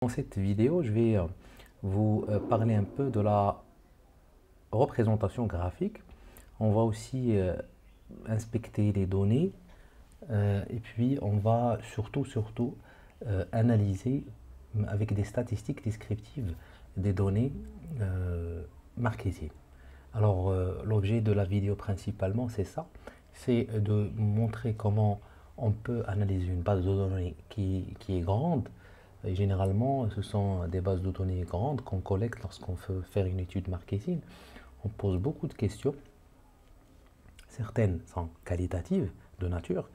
Dans cette vidéo, je vais vous parler un peu de la représentation graphique. On va aussi inspecter les données et puis on va surtout analyser avec des statistiques descriptives des données marketing. Alors l'objet de la vidéo principalement c'est ça, c'est de montrer comment on peut analyser une base de données qui est grande. Et généralement, ce sont des bases de données grandes qu'on collecte lorsqu'on veut faire une étude marketing. On pose beaucoup de questions. Certaines sont qualitatives de nature.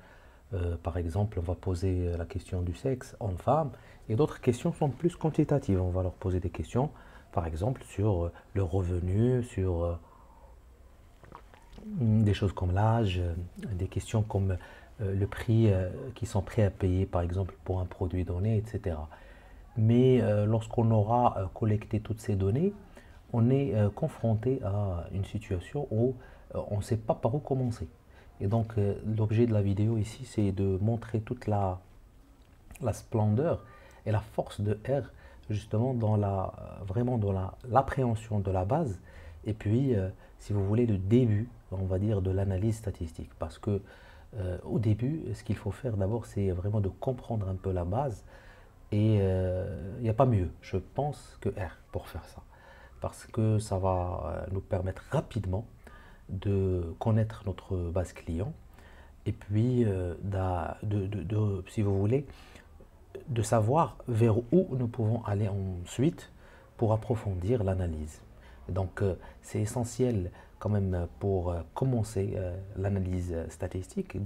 Par exemple, on va poser la question du sexe homme-femme. Et d'autres questions sont plus quantitatives. On va leur poser des questions, par exemple, sur le revenu, sur des choses comme l'âge, des questions comme le prix qu'ils sont prêts à payer, par exemple, pour un produit donné, etc. Mais lorsqu'on aura collecté toutes ces données, on est confronté à une situation où on ne sait pas par où commencer. Et donc l'objet de la vidéo ici, c'est de montrer toute la splendeur et la force de R justement dans vraiment dans l'appréhension de la base et puis si vous voulez le début on va dire de l'analyse statistique parce que au début ce qu'il faut faire d'abord c'est vraiment de comprendre un peu la base et il n'y a pas mieux je pense que R pour faire ça parce que ça va nous permettre rapidement de connaître notre base client et puis si vous voulez de savoir vers où nous pouvons aller ensuite pour approfondir l'analyse. Donc c'est essentiel quand même pour commencer l'analyse statistique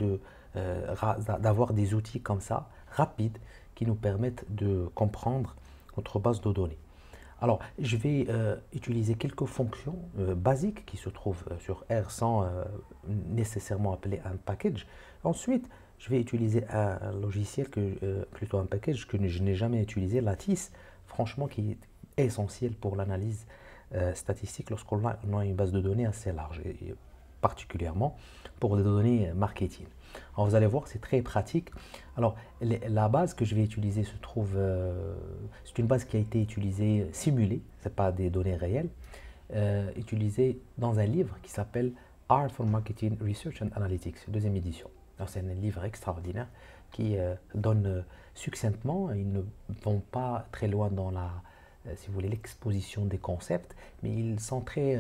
d'avoir des outils comme ça, rapides, qui nous permettent de comprendre notre base de données. Alors, je vais utiliser quelques fonctions basiques qui se trouvent sur R sans nécessairement appeler un package. Ensuite, je vais utiliser un logiciel, plutôt un package que je n'ai jamais utilisé, Lattice, franchement qui est essentiel pour l'analyse statistique lorsqu'on a une base de données assez large, et particulièrement pour des données marketing. Alors vous allez voir, c'est très pratique. Alors la base que je vais utiliser se trouve, c'est une base qui a été utilisée, simulée, ce n'est pas des données réelles, utilisée dans un livre qui s'appelle Art for Marketing Research and Analytics, deuxième édition. C'est un livre extraordinaire qui donne succinctement, ils ne vont pas très loin dans si vous voulez, l'exposition des concepts, mais ils sont très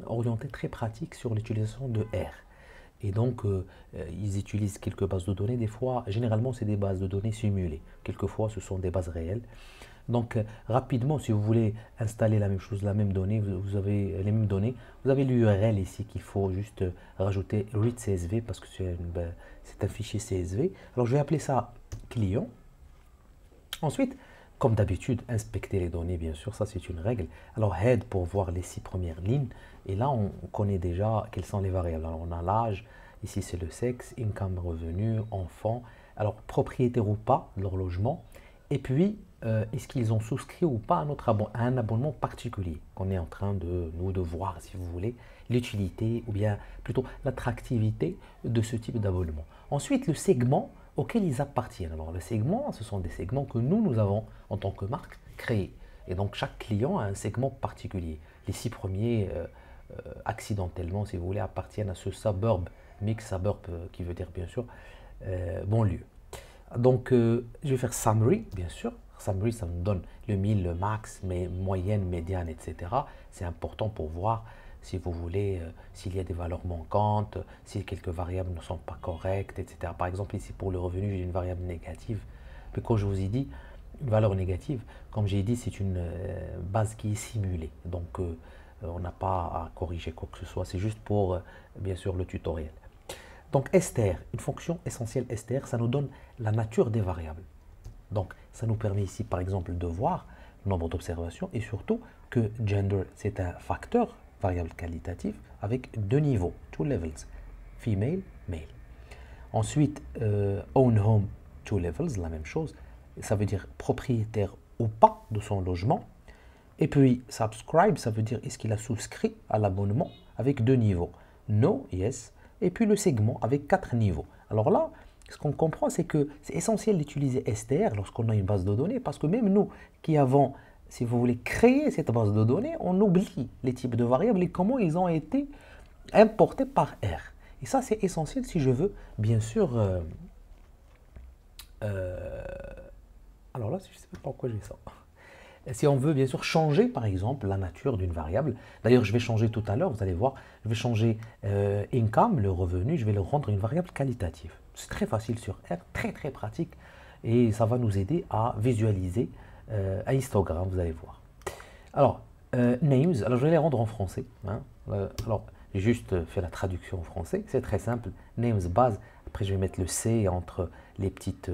orientés, très pratiques sur l'utilisation de R. Et donc, ils utilisent quelques bases de données. Des fois, généralement, c'est des bases de données simulées. Quelquefois, ce sont des bases réelles. Donc, rapidement, si vous voulez installer la même chose, la même donnée, vous avez les mêmes données. Vous avez l'URL ici qu'il faut juste rajouter read CSV parce que c'est un fichier CSV. Alors, je vais appeler ça client. Ensuite, comme d'habitude, inspecter les données, bien sûr, ça c'est une règle. Alors, head pour voir les 6 premières lignes. Et là, on connaît déjà quelles sont les variables. Alors, on a l'âge, ici c'est le sexe, income, revenu, enfant. Alors, propriétaire ou pas de leur logement. Et puis, est-ce qu'ils ont souscrit ou pas à un abonnement particulier qu'on est en train de voir, si vous voulez, l'utilité ou bien plutôt l'attractivité de ce type d'abonnement. Ensuite, le segment auquel ils appartiennent. Alors, le segment, ce sont des segments que nous avons en tant que marque créés. Et donc, chaque client a un segment particulier. Les 6 premiers, accidentellement, si vous voulez, appartiennent à ce suburb, mix suburb qui veut dire bien sûr banlieue. Donc, je vais faire summary, bien sûr. Summary, ça me donne le 1000, le max, mais moyenne, médiane, etc. C'est important pour voir, si vous voulez, s'il y a des valeurs manquantes, si quelques variables ne sont pas correctes, etc. Par exemple, ici, pour le revenu, j'ai une variable négative. Mais quand je vous ai dit une valeur négative, comme j'ai dit, c'est une base qui est simulée. Donc, on n'a pas à corriger quoi que ce soit. C'est juste pour, bien sûr, le tutoriel. Donc str, une fonction essentielle str, ça nous donne la nature des variables. Donc ça nous permet ici par exemple de voir le nombre d'observations et surtout que gender c'est un facteur, variable qualitative, avec 2 niveaux, 2 levels, female, male. Ensuite, own home, 2 levels, la même chose, ça veut dire propriétaire ou pas de son logement. Et puis subscribe, ça veut dire est-ce qu'il a souscrit à l'abonnement avec 2 niveaux, no, yes, et puis le segment avec 4 niveaux. Alors là, ce qu'on comprend, c'est que c'est essentiel d'utiliser str lorsqu'on a une base de données, parce que même nous qui avons, si vous voulez, créé cette base de données, on oublie les types de variables et comment ils ont été importés par R. Et ça, c'est essentiel si je veux, bien sûr, euh, alors là, je ne sais pas pourquoi j'ai ça. Si on veut bien sûr changer par exemple la nature d'une variable, d'ailleurs je vais changer tout à l'heure, vous allez voir, je vais changer income, le revenu, je vais le rendre une variable qualitative. C'est très facile sur R, très très pratique et ça va nous aider à visualiser un histogramme, vous allez voir. Alors, names, alors je vais les rendre en français. Hein. Alors, j'ai juste fait la traduction en français, c'est très simple, names base, après je vais mettre le C entre les petites...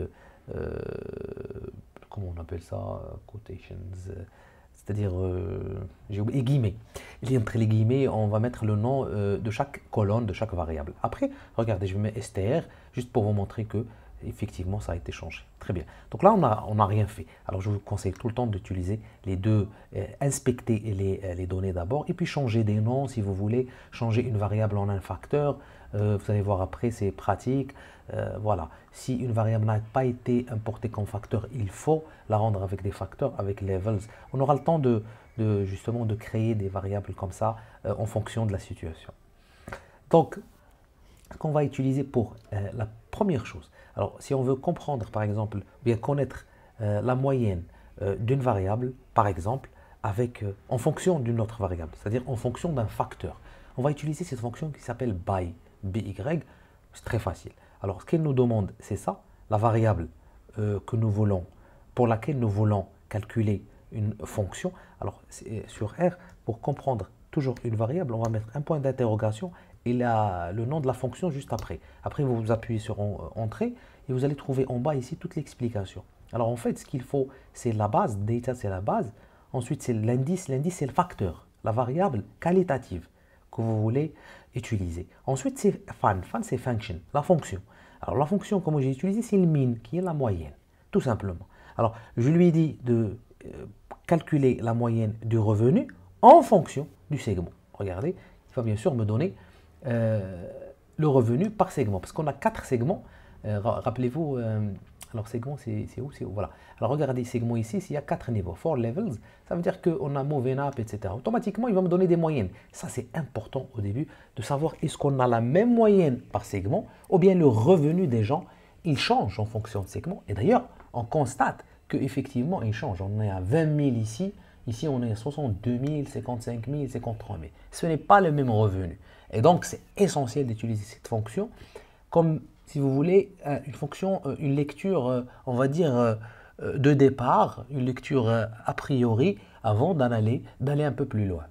comment on appelle ça, quotations, c'est-à-dire, j'ai oublié, les guillemets. Et entre les guillemets, on va mettre le nom de chaque colonne, de chaque variable. Après, regardez, je mets str, juste pour vous montrer que, effectivement, ça a été changé. Très bien. Donc là, on n'a rien fait. Alors, je vous conseille tout le temps d'utiliser les deux, inspecter les données d'abord, et puis changer des noms, si vous voulez, changer une variable en un facteur. Vous allez voir après, c'est pratique. Voilà, si une variable n'a pas été importée comme facteur, il faut la rendre avec des facteurs, avec levels. On aura le temps justement de créer des variables comme ça en fonction de la situation. Donc, ce qu'on va utiliser pour la première chose, alors si on veut comprendre par exemple, bien connaître la moyenne d'une variable, par exemple, en fonction d'une autre variable, c'est-à-dire en fonction d'un facteur, on va utiliser cette fonction qui s'appelle by, c'est très facile. Alors, ce qu'elle nous demande, c'est ça, la variable que nous voulons, pour laquelle nous voulons calculer une fonction. Alors, sur R, pour comprendre toujours une variable, on va mettre un point d'interrogation et le nom de la fonction juste après. Après, vous appuyez sur Entrée et vous allez trouver en bas ici toute l'explication. Alors, en fait, ce qu'il faut, c'est la base, data, c'est la base. Ensuite, c'est l'indice, c'est le facteur, la variable qualitative que vous voulez utiliser. Ensuite, c'est fan, c'est function, la fonction. Alors la fonction, comme j'ai utilisé, c'est le mean, qui est la moyenne, tout simplement. Alors, je lui ai dit de calculer la moyenne du revenu en fonction du segment. Regardez, il va bien sûr me donner le revenu par segment, parce qu'on a 4 segments. Rappelez-vous, alors segment, c'est où? C'est où? Voilà. Alors regardez, segment ici, s'il y a 4 niveaux, 4 levels, ça veut dire qu'on a moving up, etc. Automatiquement, il va me donner des moyennes. Ça, c'est important au début de savoir est-ce qu'on a la même moyenne par segment ou bien le revenu des gens, il change en fonction de segment. Et d'ailleurs, on constate qu'effectivement, il change. On est à 20 000 ici. Ici, on est à 62 000, 55 000, 53 000. Ce n'est pas le même revenu. Et donc, c'est essentiel d'utiliser cette fonction comme, si vous voulez, une fonction, une lecture, on va dire, de départ, une lecture a priori, avant d'aller un peu plus loin.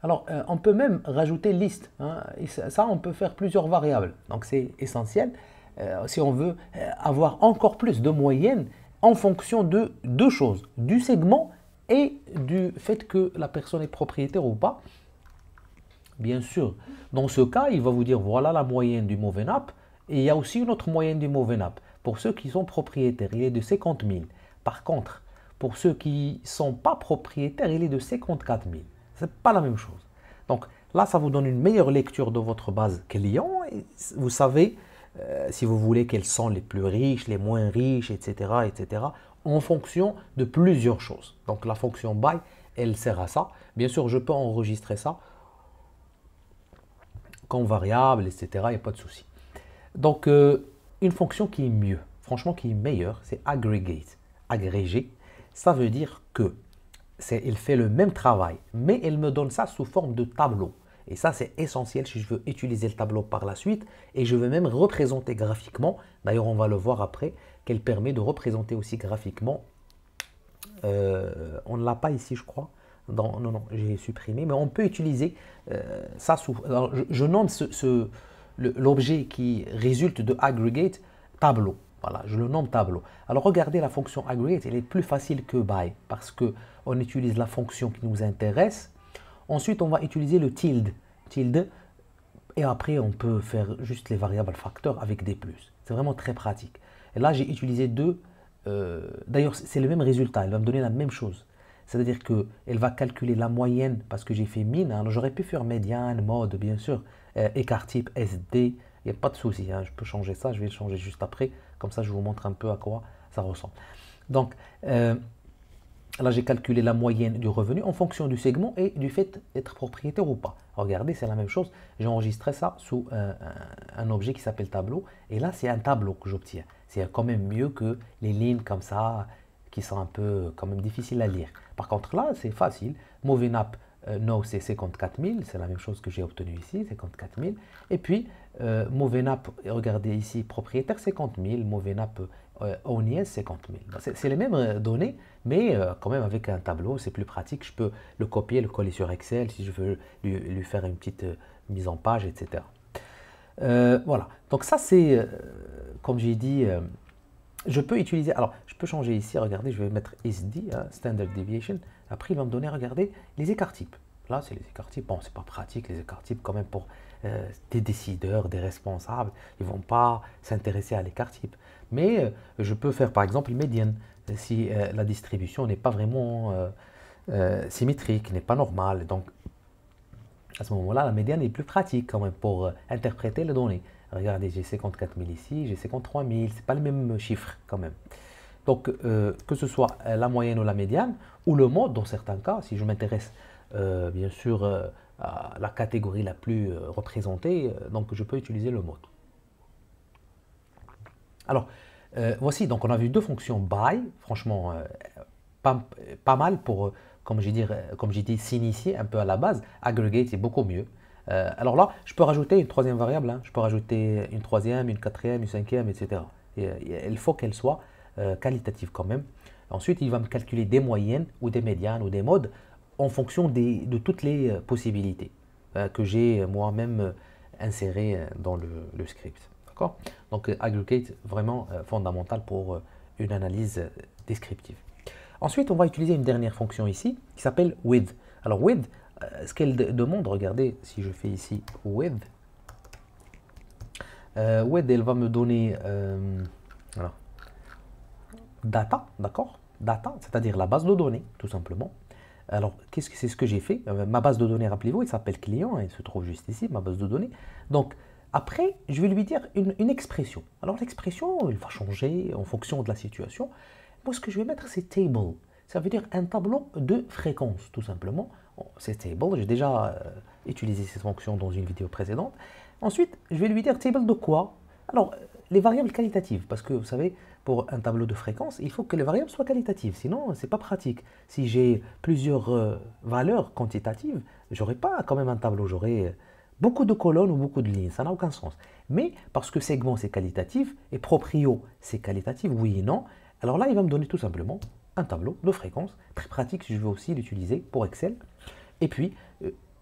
Alors, on peut même rajouter liste. Hein, et ça, on peut faire plusieurs variables. Donc, c'est essentiel si on veut avoir encore plus de moyenne en fonction de deux choses, du segment et du fait que la personne est propriétaire ou pas. Bien sûr, dans ce cas, il va vous dire voilà la moyenne du moving up et il y a aussi une autre moyenne du moving up. Pour ceux qui sont propriétaires, il est de 50 000. Par contre, pour ceux qui ne sont pas propriétaires, il est de 54 000. Ce n'est pas la même chose. Donc là, ça vous donne une meilleure lecture de votre base client. Et vous savez, si vous voulez, quels sont les plus riches, les moins riches, etc., etc., en fonction de plusieurs choses. Donc la fonction by, elle sert à ça. Bien sûr, je peux enregistrer ça comme variable, etc., il n'y a pas de souci. Donc, une fonction qui est mieux, franchement qui est meilleure, c'est aggregate. Agréger, ça veut dire que elle fait le même travail, mais elle me donne ça sous forme de tableau. Et ça, c'est essentiel si je veux utiliser le tableau par la suite. Et je veux même représenter graphiquement. D'ailleurs, on va le voir après, qu'elle permet de représenter aussi graphiquement. On ne l'a pas ici, je crois. Non, j'ai supprimé. Mais on peut utiliser ça sous... Alors, je nomme l'objet qui résulte de aggregate tableau. Voilà, je le nomme tableau. Alors regardez la fonction aggregate, elle est plus facile que by parce qu'on utilise la fonction qui nous intéresse. Ensuite, on va utiliser le tilde. Et après, on peut faire juste les variables facteurs avec des plus. C'est vraiment très pratique. Et là, j'ai utilisé deux. D'ailleurs, c'est le même résultat. Elle va me donner la même chose. C'est-à-dire qu'elle va calculer la moyenne parce que j'ai fait min. Alors, j'aurais pu faire médiane, mode, bien sûr, écart type, SD. Il n'y a pas de souci. Hein, je peux changer ça. Je vais le changer juste après. Comme ça, je vous montre un peu à quoi ça ressemble. Donc, là, j'ai calculé la moyenne du revenu en fonction du segment et du fait d'être propriétaire ou pas. Regardez, c'est la même chose. J'ai enregistré ça sous un objet qui s'appelle tableau. Et là, c'est un tableau que j'obtiens. C'est quand même mieux que les lignes comme ça, qui sont un peu quand même difficiles à lire. Par contre, là, c'est facile. Moving up, no, c'est 54 000. C'est la même chose que j'ai obtenu ici, 54 000. Et puis, moving up, regardez ici, propriétaire, 50 000. Moving up, own yes, 50 000. C'est les mêmes données, mais quand même avec un tableau, c'est plus pratique. Je peux le copier, le coller sur Excel si je veux lui faire une petite mise en page, etc. Voilà. Donc ça, c'est, comme j'ai dit, je peux utiliser, alors je peux changer ici, regardez, je vais mettre SD, hein, Standard Deviation. Après, il va me donner, regardez, les écarts types. Là, c'est les écarts types. Bon, c'est pas pratique, les écarts types, quand même, pour des décideurs, des responsables. Ils vont pas s'intéresser à l'écart type. Mais je peux faire, par exemple, une médiane. Si la distribution n'est pas vraiment symétrique, n'est pas normale. Donc, à ce moment-là, la médiane est plus pratique, quand même, pour interpréter les données. Regardez, j'ai 54 000 ici, j'ai 53 000. Ce n'est pas le même chiffre, quand même. Donc, que ce soit la moyenne ou la médiane, ou le mode, dans certains cas, si je m'intéresse bien sûr à la catégorie la plus représentée, donc je peux utiliser le mode. Alors, voici, donc on a vu deux fonctions by, franchement, pas mal pour, comme j'ai dit, s'initier un peu à la base. Aggregate, c'est beaucoup mieux. Alors là, je peux rajouter une troisième variable, hein. Je peux rajouter une troisième, une quatrième, une cinquième, etc. Et, il faut qu'elle soit qualitative quand même. Ensuite, il va me calculer des moyennes ou des médianes ou des modes en fonction de toutes les possibilités que j'ai moi-même insérées dans le script. D'accord? Donc, aggregate, vraiment fondamental pour une analyse descriptive. Ensuite, on va utiliser une dernière fonction ici qui s'appelle with. Alors, with, ce qu'elle demande, regardez, si je fais ici with, elle va me donner alors, data, d'accord? Data, c'est-à-dire la base de données, tout simplement. Alors, c'est ce que j'ai fait. Ma base de données, rappelez-vous, il s'appelle client, il se trouve juste ici, ma base de données. Donc, après, je vais lui dire une expression. Alors, l'expression, elle va changer en fonction de la situation. Moi, ce que je vais mettre, c'est table. Ça veut dire un tableau de fréquence, tout simplement. C'est table, j'ai déjà utilisé cette fonction dans une vidéo précédente. Ensuite, je vais lui dire table de quoi? Alors, les variables qualitatives, parce que vous savez, pour un tableau de fréquence, il faut que les variables soient qualitatives, sinon ce n'est pas pratique. Si j'ai plusieurs valeurs quantitatives, je n'aurai pas quand même un tableau, j'aurai beaucoup de colonnes ou beaucoup de lignes, ça n'a aucun sens. Mais parce que segment c'est qualitatif et proprio c'est qualitatif, oui et non, alors là il va me donner tout simplement un tableau de fréquence, très pratique si je veux aussi l'utiliser pour Excel. Et puis,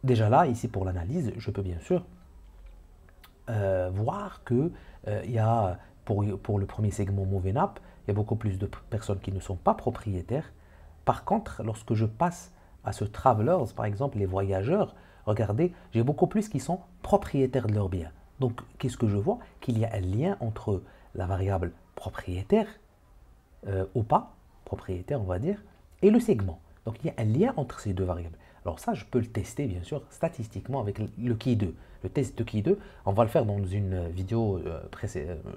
déjà là, ici pour l'analyse, je peux bien sûr voir que il y a, pour le premier segment Moving Up, il y a beaucoup plus de personnes qui ne sont pas propriétaires. Par contre, lorsque je passe à ce Travelers, par exemple, les voyageurs, regardez, j'ai beaucoup plus qui sont propriétaires de leurs biens. Donc, qu'est-ce que je vois? Qu'il y a un lien entre la variable propriétaire ou pas, propriétaire on va dire, et le segment. Donc, il y a un lien entre ces deux variables. Alors ça, je peux le tester, bien sûr, statistiquement avec le Ki2. Le test de Ki2, on va le faire dans une vidéo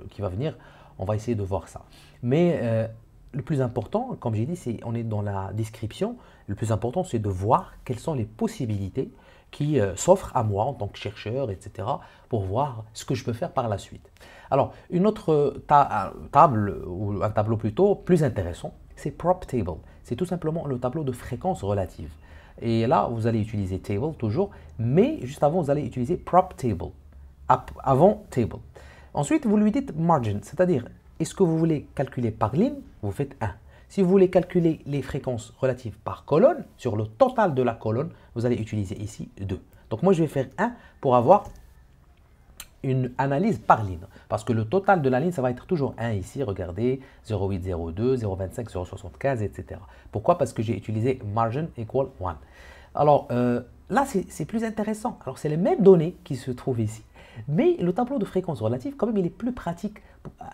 qui va venir. On va essayer de voir ça. Mais le plus important, comme j'ai dit, on est dans la description. Le plus important, c'est de voir quelles sont les possibilités qui s'offrent à moi en tant que chercheur, etc., pour voir ce que je peux faire par la suite. Alors, une autre table, ou un tableau plutôt, plus intéressant, c'est Prop Table. C'est tout simplement le tableau de fréquence relative. Et là, vous allez utiliser table toujours, mais juste avant, vous allez utiliser prop table, avant table. Ensuite, vous lui dites margin, c'est-à-dire, est-ce que vous voulez calculer par ligne? Vous faites 1. Si vous voulez calculer les fréquences relatives par colonne, sur le total de la colonne, vous allez utiliser ici 2. Donc moi, je vais faire 1 pour avoir une analyse par ligne. Parce que le total de la ligne, ça va être toujours 1 ici. Regardez, 0,802, 0,25, 0,75, etc. Pourquoi? Parce que j'ai utilisé margin equal 1. Alors là, c'est plus intéressant. Alors c'est les mêmes données qui se trouvent ici. Mais le tableau de fréquence relative, quand même, il est plus pratique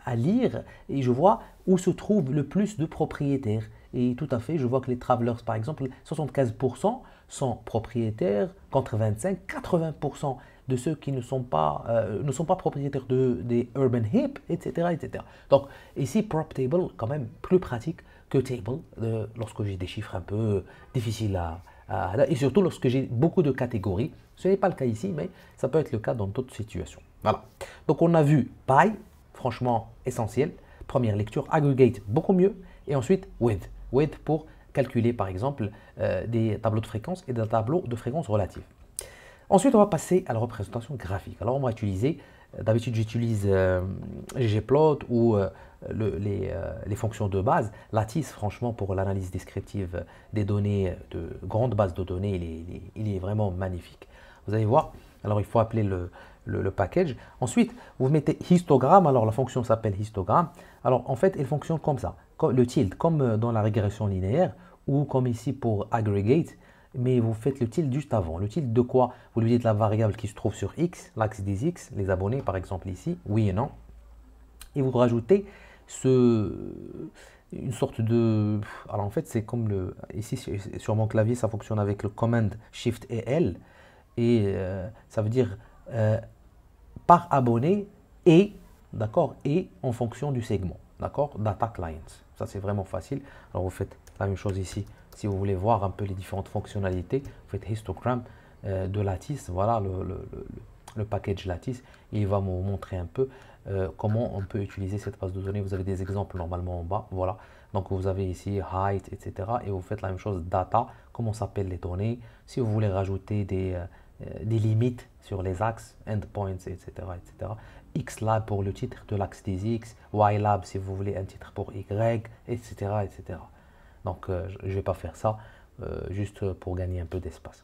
à lire. Et je vois où se trouve le plus de propriétaires. Et tout à fait, je vois que les travelers, par exemple, 75% sont propriétaires contre 25, 80% de ceux qui ne sont pas propriétaires des urban heap, etc., etc. Donc ici, prop table, quand même plus pratique que table lorsque j'ai des chiffres un peu difficiles et surtout lorsque j'ai beaucoup de catégories. Ce n'est pas le cas ici, mais ça peut être le cas dans d'autres situations. Voilà. Donc on a vu by, franchement essentiel. Première lecture, aggregate, beaucoup mieux. Et ensuite, with. With pour calculer par exemple des tableaux de fréquence et des tableaux de fréquence relative. Ensuite, on va passer à la représentation graphique. Alors, on va utiliser, d'habitude, j'utilise ggplot ou les fonctions de base. Lattice, franchement, pour l'analyse descriptive des données, de grandes bases de données, il est vraiment magnifique. Vous allez voir, alors il faut appeler le package. Ensuite, vous mettez histogramme. Alors, la fonction s'appelle histogramme. Alors, en fait, elle fonctionne comme ça. Le tilde, comme dans la régression linéaire ou comme ici pour aggregate. Mais vous faites le tilde juste avant. Le tilde de quoi? Vous lui dites la variable qui se trouve sur X, l'axe des X, les abonnés par exemple ici, oui et non. Et vous rajoutez une sorte de... Alors en fait c'est comme ici sur mon clavier ça fonctionne avec le command Shift et L. Et ça veut dire par abonné et, d'accord, et en fonction du segment, d'accord, data clients. Ça c'est vraiment facile. Alors vous faites la même chose ici. Si vous voulez voir un peu les différentes fonctionnalités, vous faites histogramme de Lattice. Voilà le package Lattice. Il va vous montrer un peu comment on peut utiliser cette base de données. Vous avez des exemples normalement en bas. Voilà. Donc vous avez ici height, etc. Et vous faites la même chose data. Comment s'appellent les données. Si vous voulez rajouter des limites sur les axes, endpoints, etc., etc. Xlab pour le titre de l'axe des X. Ylab si vous voulez un titre pour Y, etc., etc. Donc, je ne vais pas faire ça, juste pour gagner un peu d'espace.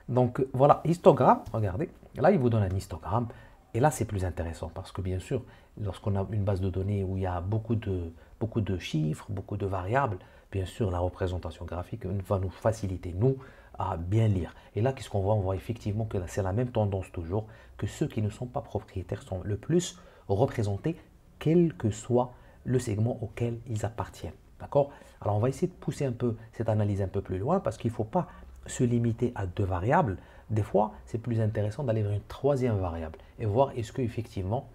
Donc, voilà, histogramme, regardez. Là, il vous donne un histogramme. Et là, c'est plus intéressant parce que, bien sûr, lorsqu'on a une base de données où il y a beaucoup de chiffres, beaucoup de variables, bien sûr, la représentation graphique va nous faciliter, nous, à bien lire. Et là, qu'est-ce qu'on voit? On voit effectivement que c'est la même tendance toujours, que ceux qui ne sont pas propriétaires sont le plus représentés, quel que soit le segment auquel ils appartiennent. D'accord? Alors, on va essayer de pousser un peu cette analyse un peu plus loin parce qu'il ne faut pas se limiter à deux variables. Des fois, c'est plus intéressant d'aller vers une troisième variable et voir est-ce qu'effectivement,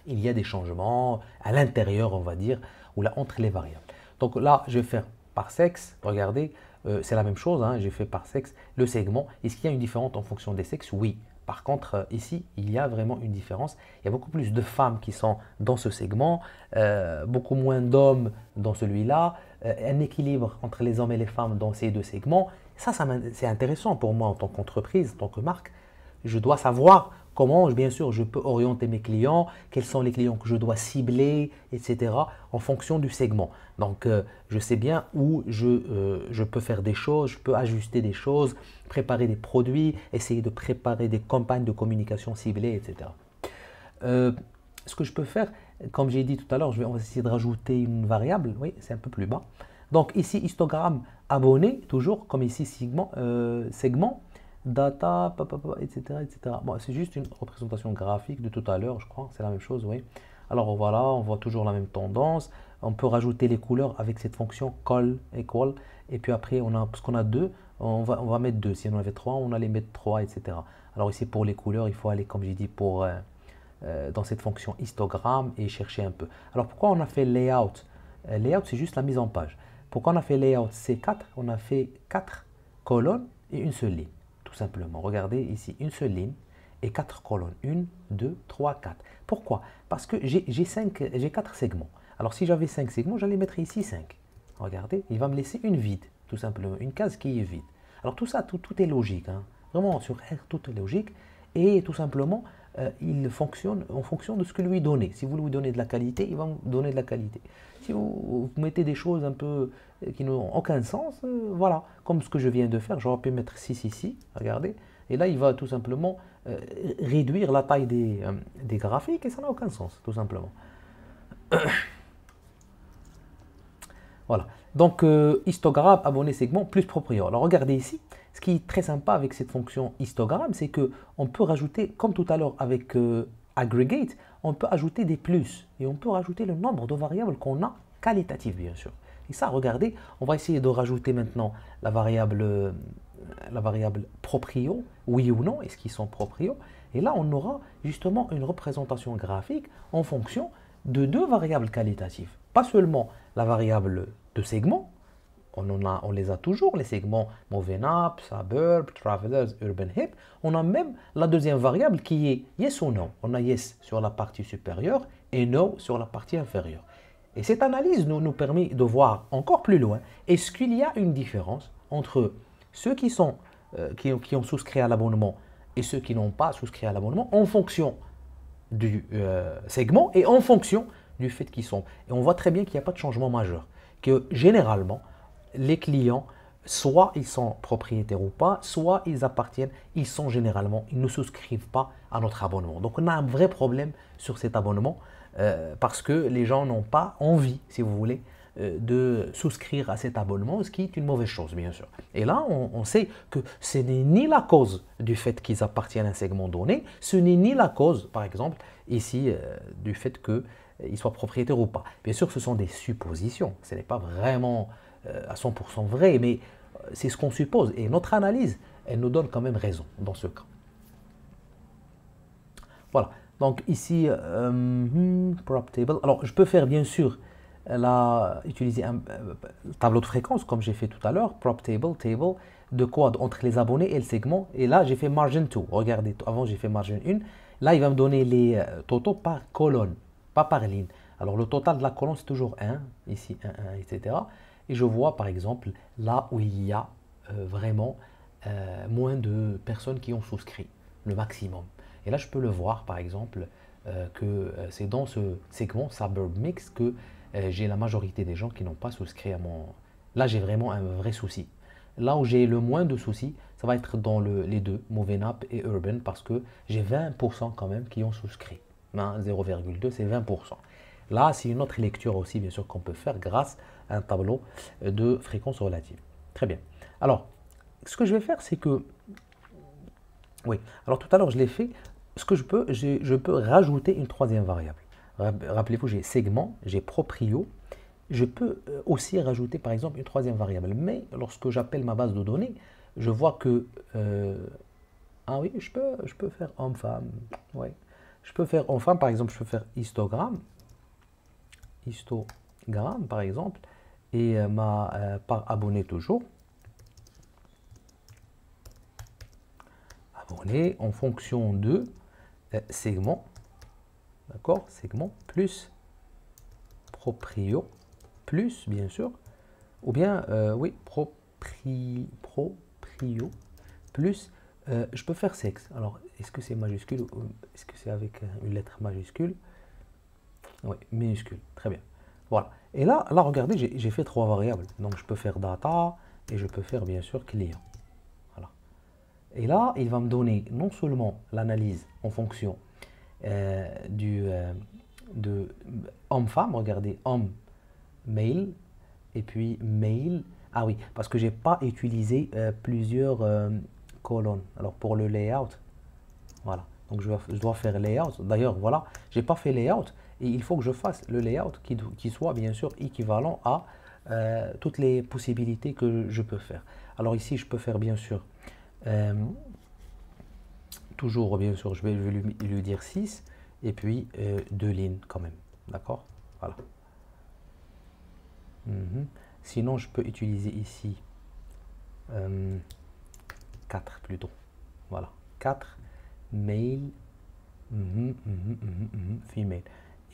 il y a des changements à l'intérieur, on va dire, ou là, entre les variables. Donc là, je vais faire par sexe. Regardez, c'est la même chose. Hein, j'ai fait par sexe le segment. Est-ce qu'il y a une différence en fonction des sexes? Oui. Par contre, ici, il y a vraiment une différence. Il y a beaucoup plus de femmes qui sont dans ce segment, beaucoup moins d'hommes dans celui-là, un équilibre entre les hommes et les femmes dans ces deux segments. Ça c'est intéressant pour moi en tant qu'entreprise, en tant que marque. Je dois savoir comment, bien sûr, je peux orienter mes clients, quels sont les clients que je dois cibler, etc. en fonction du segment. Donc, je sais bien où je peux faire des choses, je peux ajuster des choses, préparer des produits, essayer de préparer des campagnes de communication ciblées, etc. Ce que je peux faire, comme j'ai dit tout à l'heure, on va essayer de rajouter une variable. Oui, c'est un peu plus bas. Donc ici, histogramme abonné, toujours comme ici, segment, data, etc. etc. Bon, c'est juste une représentation graphique de tout à l'heure, je crois. C'est la même chose, oui. Alors voilà, on voit toujours la même tendance. On peut rajouter les couleurs avec cette fonction call equal. Et puis après, parce qu'on a deux, on va mettre deux. Si on en avait trois, on allait mettre trois, etc. Alors ici, pour les couleurs, il faut aller, comme j'ai dit, dans cette fonction histogramme et chercher un peu. Alors pourquoi on a fait layout? Layout, c'est juste la mise en page. Pourquoi on a fait layout C4? On a fait 4 colonnes et une seule ligne, tout simplement. Regardez ici, une seule ligne et 4 colonnes. 1, 2, 3, 4. Pourquoi? Parce que j'ai 4 segments. Alors si j'avais 5 segments, j'allais mettre ici 5. Regardez, il va me laisser une vide, tout simplement, une case qui est vide. Alors tout ça, tout est logique. Hein. Vraiment, sur R, tout est logique. Et tout simplement, il fonctionne en fonction de ce que lui donnez. Si vous lui donnez de la qualité, il va vous donner de la qualité. Si vous mettez des choses un peu qui n'ont aucun sens, voilà, comme ce que je viens de faire, j'aurais pu mettre 6 ici, regardez, et là il va tout simplement réduire la taille des graphiques et ça n'a aucun sens, tout simplement. Voilà, donc histogramme, abonné, segment, plus proprio. Alors regardez ici, ce qui est très sympa avec cette fonction histogramme, c'est qu'on peut rajouter, comme tout à l'heure avec aggregate, on peut ajouter des plus et on peut rajouter le nombre de variables qu'on a qualitatives, bien sûr. Et ça, regardez, on va essayer de rajouter maintenant la variable la variable proprio, oui ou non, est-ce qu'ils sont proprios? Et là, on aura justement une représentation graphique en fonction de deux variables qualitatives. Pas seulement la variable de segment, on les a toujours, les segments Moving Up, Suburb, Travelers, Urban Hip. On a même la deuxième variable qui est Yes ou No. On a Yes sur la partie supérieure et No sur la partie inférieure. Et cette analyse nous permet de voir encore plus loin, est-ce qu'il y a une différence entre ceux qui ont souscrit à l'abonnement et ceux qui n'ont pas souscrit à l'abonnement en fonction du segment et en fonction du fait qu'ils sont. Et on voit très bien qu'il n'y a pas de changement majeur. Que généralement, les clients, soit ils sont propriétaires ou pas, soit ils appartiennent, ils ne souscrivent pas à notre abonnement. Donc on a un vrai problème sur cet abonnement parce que les gens n'ont pas envie, si vous voulez, de souscrire à cet abonnement, ce qui est une mauvaise chose, bien sûr. Et là, on sait que ce n'est ni la cause du fait qu'ils appartiennent à un segment donné, ce n'est ni la cause, par exemple, ici, du fait qu'ils soient propriétaires ou pas. Bien sûr, ce sont des suppositions, ce n'est pas vraiment à 100% vrai, mais c'est ce qu'on suppose. Et notre analyse, elle nous donne quand même raison dans ce cas. Voilà. Donc ici, prop table. Alors, je peux faire bien sûr utiliser un tableau de fréquence comme j'ai fait tout à l'heure. Prop table, table de quoi? Entre les abonnés et le segment. Et là, j'ai fait margin 2. Regardez, avant j'ai fait margin 1. Là, il va me donner les totaux par colonne, pas par ligne. Alors, le total de la colonne, c'est toujours 1. Ici, 1, 1, etc. Et je vois par exemple là où il y a vraiment moins de personnes qui ont souscrit, le maximum. Et là, je peux le voir par exemple que c'est dans ce segment Suburb Mix que j'ai la majorité des gens qui n'ont pas souscrit à mon... Là, j'ai vraiment un vrai souci. Là où j'ai le moins de soucis, ça va être dans les deux, Moving Up et Urban, parce que j'ai 20% quand même qui ont souscrit. 0,2, c'est 20%. Là, c'est une autre lecture aussi, bien sûr, qu'on peut faire grâce à un tableau de fréquence relative. Très bien. Alors, ce que je vais faire, c'est que... Oui, alors tout à l'heure, je l'ai fait. Ce que je peux rajouter une troisième variable. Rappelez-vous, j'ai segment, j'ai proprio. Je peux aussi rajouter, par exemple, une troisième variable. Mais lorsque j'appelle ma base de données, je vois que... ah oui, je peux faire homme-femme. Oui. Je peux faire homme-femme, par exemple, je peux faire histogramme, par exemple, et par abonné toujours. Abonné en fonction de segment, d'accord, segment plus proprio, plus bien sûr, ou bien, oui, proprio, plus, je peux faire sexe. Alors, est-ce que c'est majuscule ou est-ce que c'est avec une lettre majuscule? Oui, minuscule, très bien. Voilà. Et là regardez, j'ai fait trois variables. Donc, je peux faire data et je peux faire, bien sûr, client. Voilà. Et là, il va me donner non seulement l'analyse en fonction de homme-femme, regardez, homme, male, et puis male. Ah oui, parce que je n'ai pas utilisé plusieurs colonnes. Alors, pour le layout, voilà. Donc, je dois faire layout. D'ailleurs, voilà, je n'ai pas fait layout. Et il faut que je fasse le layout qui soit bien sûr équivalent à toutes les possibilités que je peux faire. Alors ici, je peux faire bien sûr, toujours bien sûr, je vais lui dire 6 et puis 2 lignes quand même. D'accord? Voilà. Sinon, je peux utiliser ici 4 plutôt. Voilà. 4, male, female.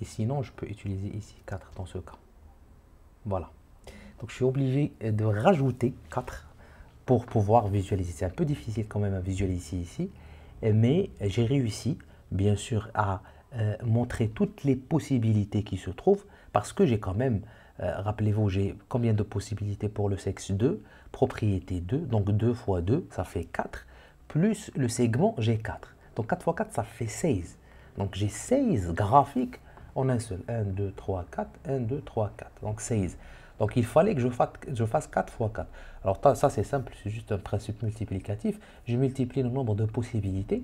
Et sinon, je peux utiliser ici 4 dans ce cas. Voilà. Donc, je suis obligé de rajouter 4 pour pouvoir visualiser. C'est un peu difficile quand même à visualiser ici. Mais j'ai réussi, bien sûr, à montrer toutes les possibilités qui se trouvent parce que j'ai quand même, rappelez-vous, j'ai combien de possibilités pour le sexe 2, propriété 2, donc 2 fois 2, ça fait 4, plus le segment, j'ai 4. Donc 4 fois 4, ça fait 16. Donc j'ai 16 graphiques en un seul. 1, 2, 3, 4, 1, 2, 3, 4. Donc 16. Donc il fallait que je fasse 4 fois 4. Alors ça c'est simple, c'est juste un principe multiplicatif. Je multiplie le nombre de possibilités.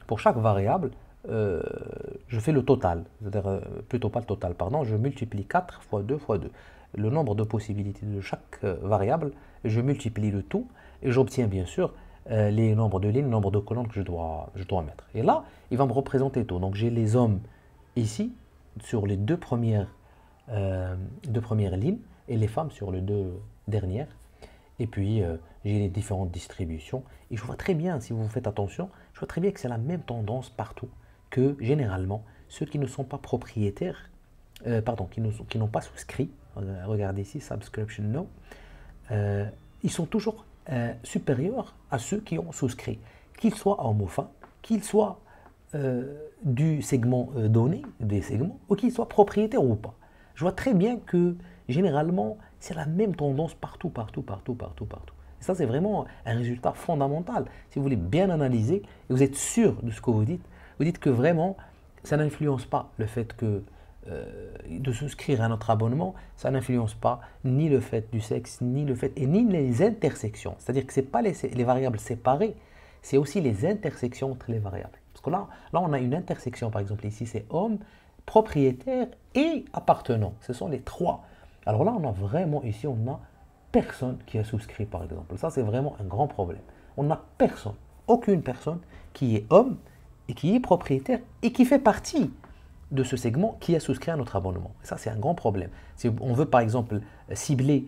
Pour chaque variable, je fais le total. C'est-à-dire, plutôt pas le total, pardon. Je multiplie 4 fois 2 fois 2. le nombre de possibilités de chaque variable, je multiplie le tout et j'obtiens bien sûr les nombres de lignes, le nombre de colonnes que je dois mettre. Et là, il va me représenter tout. Donc j'ai les hommes ici, sur les deux premières lignes, et les femmes sur les deux dernières. Et puis, j'ai les différentes distributions. Et je vois très bien, si vous faites attention, je vois très bien que c'est la même tendance partout, que généralement, ceux qui ne sont pas propriétaires, pardon, qui n'ont pas souscrit, regardez ici, subscription no, ils sont toujours supérieurs à ceux qui ont souscrit, qu'ils soient hommes ou femmes, qu'ils soient du segment donné, des segments, ou qu'ils soient propriétaires ou pas. Je vois très bien que généralement, c'est la même tendance partout, partout, partout, partout, partout. Et ça, c'est vraiment un résultat fondamental. Si vous voulez bien analyser et vous êtes sûr de ce que vous dites que vraiment, ça n'influence pas le fait que de souscrire à notre abonnement, ça n'influence pas ni le fait du sexe, ni le fait, et ni les intersections. C'est-à-dire que ce n'est pas les variables séparées, c'est aussi les intersections entre les variables. Parce que là, on a une intersection, par exemple, ici, c'est homme, propriétaire et appartenant. Ce sont les trois. Alors là, on a vraiment, ici, on a personne qui a souscrit, par exemple. Ça, c'est vraiment un grand problème. On n'a personne, aucune personne qui est homme et qui est propriétaire et qui fait partie de ce segment qui a souscrit à notre abonnement. Et ça, c'est un grand problème. Si on veut, par exemple, cibler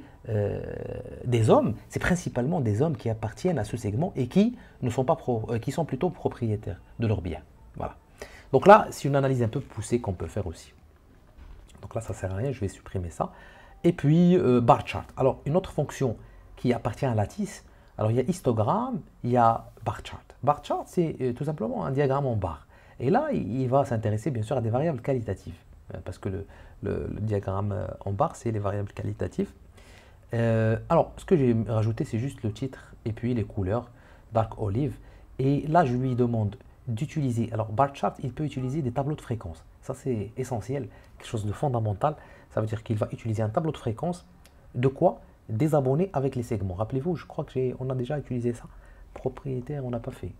des hommes, c'est principalement des hommes qui appartiennent à ce segment et qui ne sont pas qui sont plutôt propriétaires de leurs biens. Voilà. Donc là, c'est une analyse un peu poussée qu'on peut faire aussi. Donc là, ça ne sert à rien, je vais supprimer ça. Et puis, bar chart. Alors, une autre fonction qui appartient à Lattice, alors il y a histogramme, il y a bar chart. Bar chart, c'est tout simplement un diagramme en barre. Et là, il va s'intéresser bien sûr à des variables qualitatives, parce que le diagramme en barre, c'est les variables qualitatives. Alors, ce que j'ai rajouté, c'est juste le titre et puis les couleurs, dark olive. Et là, je lui demande d'utiliser, alors bar chart, il peut utiliser des tableaux de fréquence. Ça, c'est essentiel, quelque chose de fondamental. Ça veut dire qu'il va utiliser un tableau de fréquence. De quoi? Des abonnés avec les segments. Rappelez-vous, je crois qu'on a déjà utilisé ça. Propriétaire, on n'a pas fait.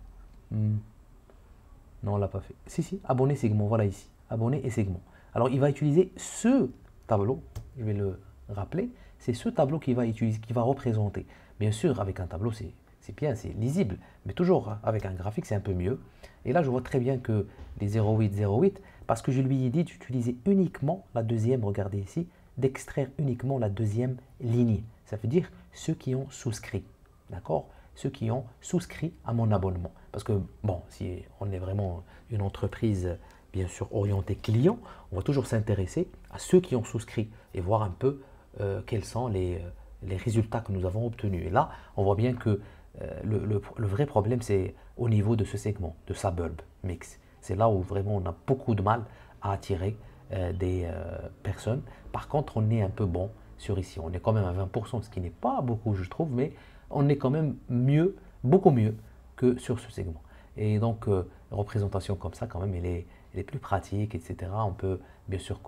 Non, on ne l'a pas fait. Si, abonné, segment, voilà ici. Abonné et segment. Alors, il va utiliser ce tableau, je vais le rappeler, c'est ce tableau qu'il va utiliser, qui va représenter. Bien sûr, avec un tableau, c'est bien, c'est lisible, mais toujours avec un graphique, c'est un peu mieux. Et là, je vois très bien que les 0,8, parce que je lui ai dit d'utiliser uniquement la deuxième, regardez ici, d'extraire uniquement la deuxième lignée. Ça veut dire ceux qui ont souscrit, d'accord? Ceux qui ont souscrit à mon abonnement. Parce que, bon, si on est vraiment une entreprise, bien sûr, orientée client, on va toujours s'intéresser à ceux qui ont souscrit et voir un peu quels sont les résultats que nous avons obtenus. Et là, on voit bien que le vrai problème, c'est au niveau de ce segment, de Suburb Mix. C'est là où vraiment on a beaucoup de mal à attirer des personnes. Par contre, on est un peu bon sur ici. On est quand même à 20%, ce qui n'est pas beaucoup, je trouve, mais on est quand même mieux, beaucoup mieux que sur ce segment. Et donc, représentation comme ça, quand même, elle est plus pratique, etc. On peut bien sûr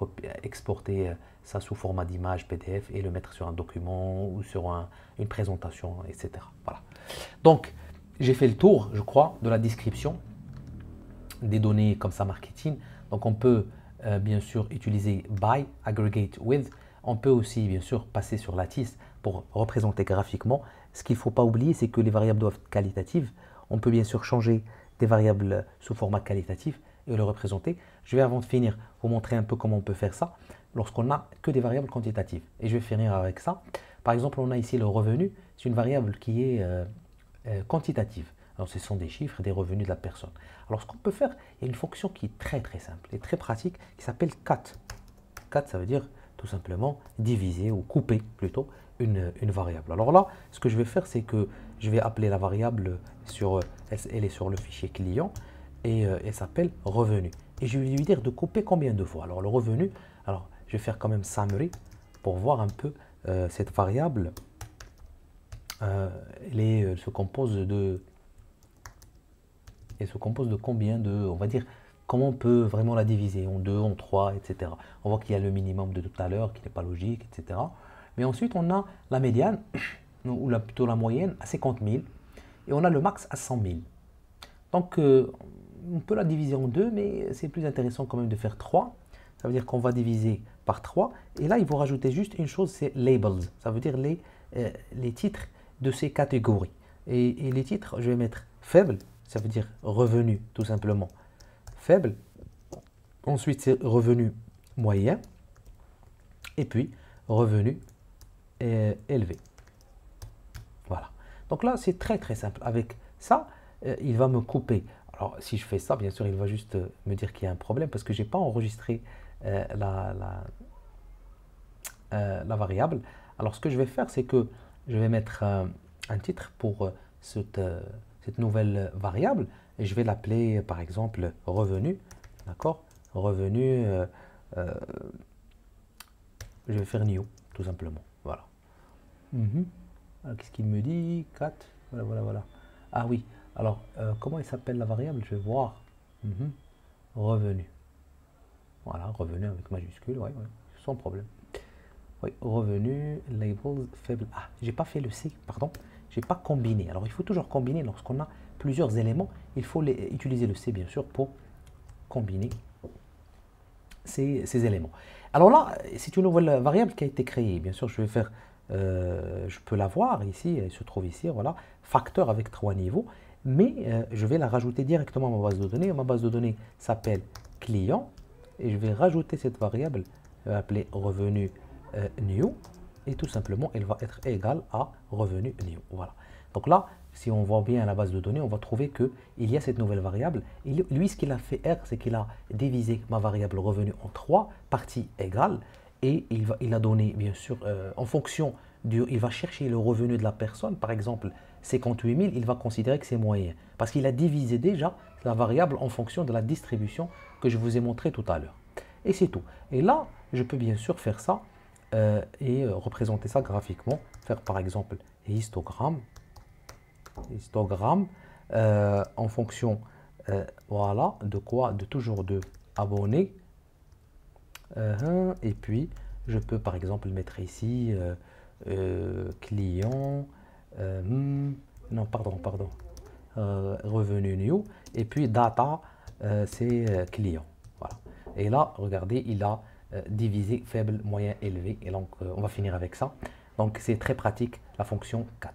exporter ça sous format d'image PDF et le mettre sur un document ou sur une présentation, etc. Voilà. Donc, j'ai fait le tour, je crois, de la description des données comme ça marketing. Donc, on peut bien sûr utiliser by, aggregate with. On peut aussi, bien sûr, passer sur Lattice pour représenter graphiquement. Ce qu'il ne faut pas oublier, c'est que les variables doivent être qualitatives. On peut bien sûr changer des variables sous format qualitatif et le représenter. Je vais, avant de finir, vous montrer un peu comment on peut faire ça lorsqu'on n'a que des variables quantitatives. Et je vais finir avec ça. Par exemple, on a ici le revenu. C'est une variable qui est quantitative. Alors, ce sont des chiffres, des revenus de la personne. Alors, ce qu'on peut faire, il y a une fonction qui est très très simple et très pratique qui s'appelle cut. Cut, ça veut dire tout simplement diviser ou couper plutôt une variable. Alors là, ce que je vais faire, c'est que je vais appeler la variable, elle est sur le fichier client et elle s'appelle revenu. Et je vais lui dire de couper combien de fois. Alors le revenu, alors je vais faire quand même summary pour voir un peu cette variable. Elle se compose de combien de, on va dire, comment on peut vraiment la diviser en 2, en 3, etc. On voit qu'il y a le minimum de tout à l'heure qui n'est pas logique, etc. Mais ensuite, on a la médiane, ou plutôt la moyenne, à 50 000. Et on a le max à 100 000. Donc, on peut la diviser en 2, mais c'est plus intéressant quand même de faire 3. Ça veut dire qu'on va diviser par 3. Et là, il faut rajouter juste une chose, c'est labels. Ça veut dire les titres de ces catégories. Et les titres, je vais mettre faible, ça veut dire revenu, tout simplement. Faible. Ensuite, c'est revenu moyen. Et puis, revenu élevé. Voilà. Donc là, c'est très très simple. Avec ça, il va me couper. Alors, si je fais ça, bien sûr, il va juste me dire qu'il y a un problème parce que je n'ai pas enregistré la variable. Alors, ce que je vais faire, c'est que je vais mettre un titre pour cette nouvelle variable et je vais l'appeler, par exemple, revenu. D'accord? Revenu, je vais faire new, tout simplement. Voilà. Qu'est-ce qu'il me dit? 4. Voilà, voilà, voilà. Ah oui. Alors, comment il s'appelle la variable? Je vais voir. Revenu. Voilà, revenu avec majuscule, oui, sans problème. Oui, revenu, labels, faible. Ah, j'ai pas fait le C, pardon. J'ai pas combiné. Alors, il faut toujours combiner lorsqu'on a plusieurs éléments. Il faut utiliser le C, bien sûr, pour combiner ces éléments. Alors là, c'est une nouvelle variable qui a été créée. Bien sûr, je vais faire, je peux la voir ici, elle se trouve ici, voilà, facteur avec 3 niveaux, mais je vais la rajouter directement à ma base de données. Ma base de données s'appelle client et je vais rajouter cette variable, appelée revenu new, et tout simplement, elle va être égale à revenu new. Voilà. Donc là, si on voit bien la base de données, on va trouver qu'il y a cette nouvelle variable. Et lui, ce qu'il a fait R, c'est qu'il a divisé ma variable revenu en 3 parties égales. Et il a donné, bien sûr, en fonction il va chercher le revenu de la personne. Par exemple, 58 000, il va considérer que c'est moyen. Parce qu'il a divisé déjà la variable en fonction de la distribution que je vous ai montré tout à l'heure. Et c'est tout. Et là, je peux bien sûr faire ça et représenter ça graphiquement. Faire par exemple histogramme en fonction voilà, de quoi? De toujours de abonnés. Et puis, je peux par exemple mettre ici client, non, pardon, revenu new, et puis data, c'est client. Voilà. Et là, regardez, il a divisé faible, moyen, élevé. Et donc, on va finir avec ça. Donc, c'est très pratique, la fonction cat.